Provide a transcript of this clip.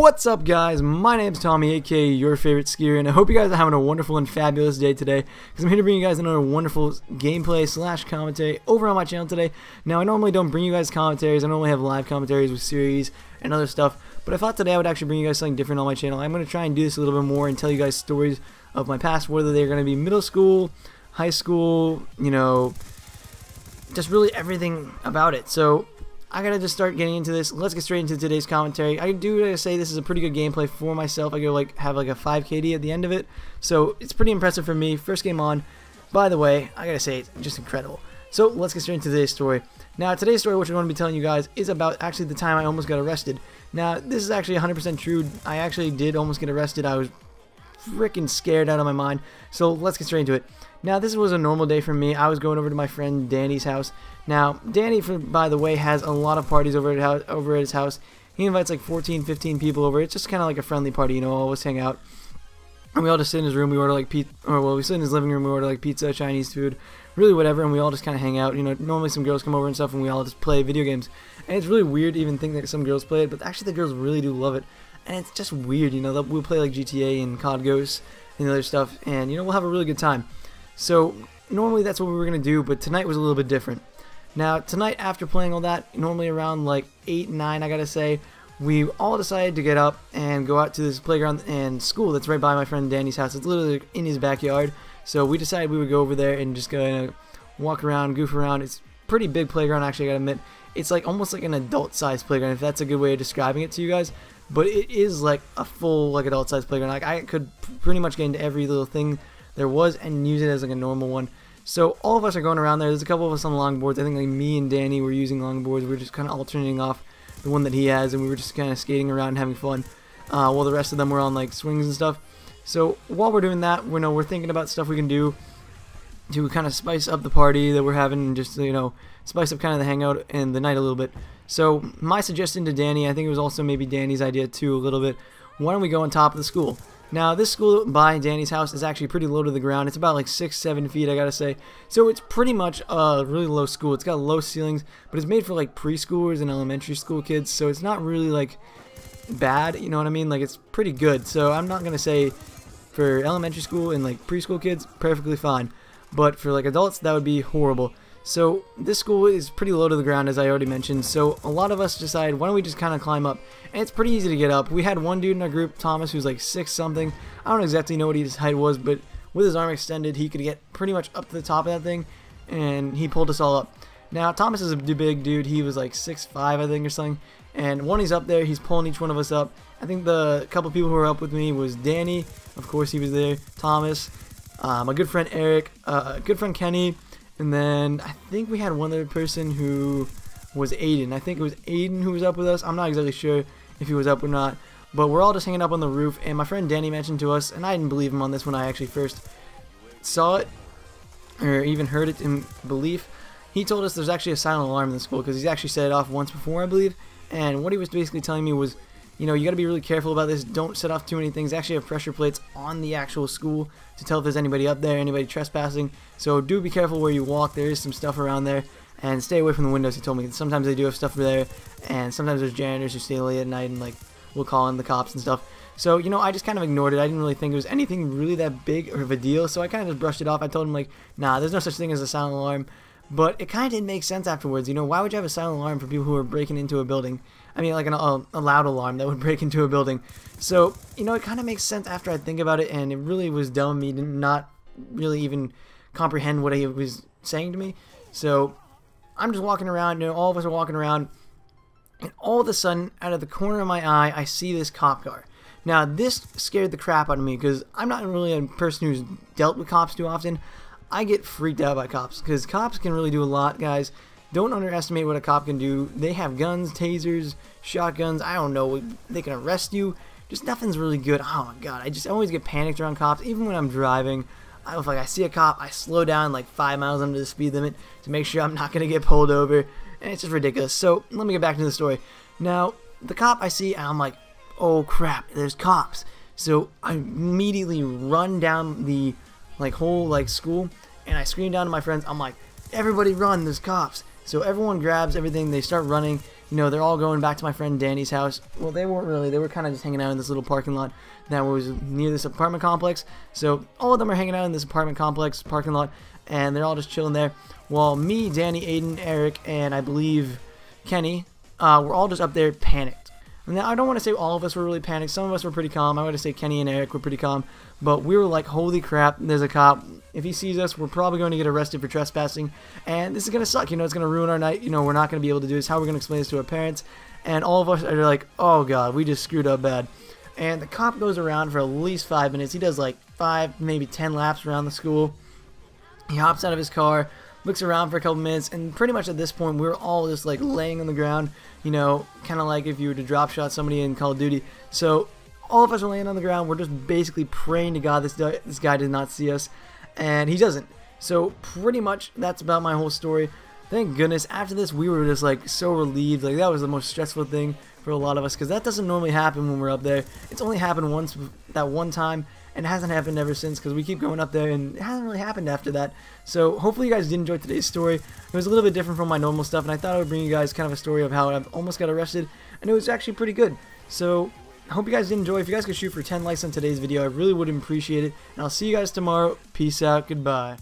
What's up, guys? My name's Tommy, aka your favorite skier, and I hope you guys are having a wonderful and fabulous day today, because I'm here to bring you guys another wonderful gameplay slash commentary over on my channel today. Now, I normally don't bring you guys commentaries. I normally have live commentaries with series and other stuff, but I thought today I would actually bring you guys something different on my channel. I'm going to try and do this a little bit more and tell you guys stories of my past, whether they're going to be middle school, high school, you know, just really everything about it. So I gotta just start getting into this. Let's get straight into today's commentary. I do gotta say this is a pretty good gameplay for myself. I go have like a 5 KD at the end of it, so it's pretty impressive for me. First game on. By the way, I gotta say it's just incredible. So let's get straight into today's story. Now today's story, which I'm going to be telling you guys, is about actually the time I almost got arrested. Now this is actually 100% true. I actually did almost get arrested. I was freaking scared out of my mind. So let's get straight into it. Now this was a normal day for me. I was going over to my friend Danny's house. Now Danny, by the way, has a lot of parties over at his house. He invites like 14, 15 people over. It's just kind of like a friendly party, you know, all of us hang out. And we all just sit in his room, we order like pizza, or well, we sit in his living room, we order like pizza, Chinese food, really whatever, and we all just kind of hang out. You know, normally some girls come over and stuff, and we all just play video games. And it's really weird to even think that some girls play it, but actually the girls really do love it. And it's just weird, you know, we'll play like GTA and COD Ghosts and other stuff, and you know, we'll have a really good time. So normally that's what we were going to do, but tonight was a little bit different. Now tonight, after playing all that, normally around like 8, 9, I gotta say, we all decided to get up and go out to this playground and school that's right by my friend Danny's house. It's literally in his backyard, so we decided we would go over there and just go walk around, goof around. It's a pretty big playground, actually, I gotta admit. It's like almost like an adult-sized playground, if that's a good way of describing it to you guys. But it is like a full like adult-sized playground. Like I could pretty much get into every little thing there was and use it as like a normal one. So all of us are going around there. There's a couple of us on longboards. I think like me and Danny were using longboards. We were just kind of alternating off the one that he has, and we were just kind of skating around and having fun, while the rest of them were on like swings and stuff. So while we're doing that, we're thinking about stuff we can do to kind of spice up the party that we're having, and just, you know, spice up kind of the hangout and the night a little bit. So my suggestion to Danny, I think it was also maybe Danny's idea too a little bit, why don't we go on top of the school? Now this school by Danny's house is actually pretty low to the ground. It's about like 6-7 feet, I gotta say. So it's pretty much a really low school. It's got low ceilings, but it's made for like preschoolers and elementary school kids, so it's not really like bad, you know what I mean? Like it's pretty good. So I'm not gonna say for elementary school and like preschool kids, perfectly fine. But for like adults, that would be horrible. So this school is pretty low to the ground, as I already mentioned, so a lot of us decided, why don't we just kind of climb up? And it's pretty easy to get up. We had one dude in our group, Thomas, who's like 6 something. I don't exactly know what his height was, but with his arm extended, he could get pretty much up to the top of that thing, and he pulled us all up. Now Thomas is a big dude. He was like 6'5", I think, or something, and when he's up there, he's pulling each one of us up. I think the couple people who were up with me was Danny, of course he was there, Thomas, my good friend Eric, good friend Kenny, and then I think we had one other person who was Aiden. I think it was Aiden who was up with us. I'm not exactly sure if he was up or not, but we're all just hanging up on the roof, and my friend Danny mentioned to us, and I didn't believe him on this when I actually first saw it or even heard it in belief. He told us there's actually a silent alarm in the school, because he's actually set it off once before, I believe. And what he was basically telling me was, you know, you got to be really careful about this. Don't set off too many things. They actually have pressure plates on the actual school to tell if there's anybody up there, anybody trespassing. So do be careful where you walk. There is some stuff around there, and stay away from the windows. He told me sometimes they do have stuff there, and sometimes there's janitors who stay late at night and like will call in the cops and stuff. So, you know, I just kind of ignored it. I didn't really think it was anything really that big of a deal, so I kind of just brushed it off. I told him like, nah, there's no such thing as a silent alarm. But it kind of didn't make sense afterwards. You know, why would you have a silent alarm for people who are breaking into a building? I mean, like a loud alarm that would break into a building. So, you know, it kind of makes sense after I think about it, and it really was dumb of me to not really even comprehend what he was saying to me. So, I'm just walking around, you know, all of us are walking around, and all of a sudden, out of the corner of my eye, I see this cop car. Now, this scared the crap out of me, because I'm not really a person who's dealt with cops too often. I get freaked out by cops, because cops can really do a lot, guys. Don't underestimate what a cop can do. They have guns, tasers, shotguns, I don't know, they can arrest you. Just nothing's really good. Oh my god, I always get panicked around cops, even when I'm driving. If like I see a cop, I slow down like 5 miles under the speed limit to make sure I'm not going to get pulled over, and it's just ridiculous. So let me get back to the story. Now, the cop I see, and I'm like, oh crap, there's cops. So I immediately run down the whole school, and I scream down to my friends. I'm like, everybody run, there's cops. So everyone grabs everything, they start running, You know, they're all going back to my friend Danny's house. Well, they weren't really. They were kind of just hanging out in this little parking lot that was near this apartment complex. So all of them are hanging out in this apartment complex parking lot, and they're all just chilling there. While me, Danny, Aiden, Eric, and I believe Kenny, we're all just up there panicked. Now, I don't want to say all of us were really panicked. Some of us were pretty calm. I want to say Kenny and Eric were pretty calm. But we were like, holy crap, there's a cop. If he sees us, we're probably going to get arrested for trespassing. And this is going to suck. You know, it's going to ruin our night. You know, we're not going to be able to do this. How are we going to explain this to our parents? And all of us are like, oh, God, we just screwed up bad. And the cop goes around for at least 5 minutes. He does like 5, maybe 10 laps around the school. He hops out of his car, looks around for a couple minutes, and pretty much at this point, we're all just like laying on the ground, you know, kind of like if you were to drop shot somebody in Call of Duty. So all of us are laying on the ground. We're just basically praying to God this guy did not see us, and he doesn't. So pretty much that's about my whole story. Thank goodness after this we were just like so relieved. Like that was the most stressful thing for a lot of us because that doesn't normally happen when we're up there. It's only happened once, that one time, and it hasn't happened ever since because we keep going up there and it hasn't really happened after that. So hopefully you guys did enjoy today's story. It was a little bit different from my normal stuff, and I thought I would bring you guys kind of a story of how I almost got arrested, and it was actually pretty good. So I hope you guys did enjoy. If you guys could shoot for 10 likes on today's video, I really would appreciate it, and I'll see you guys tomorrow. Peace out. Goodbye.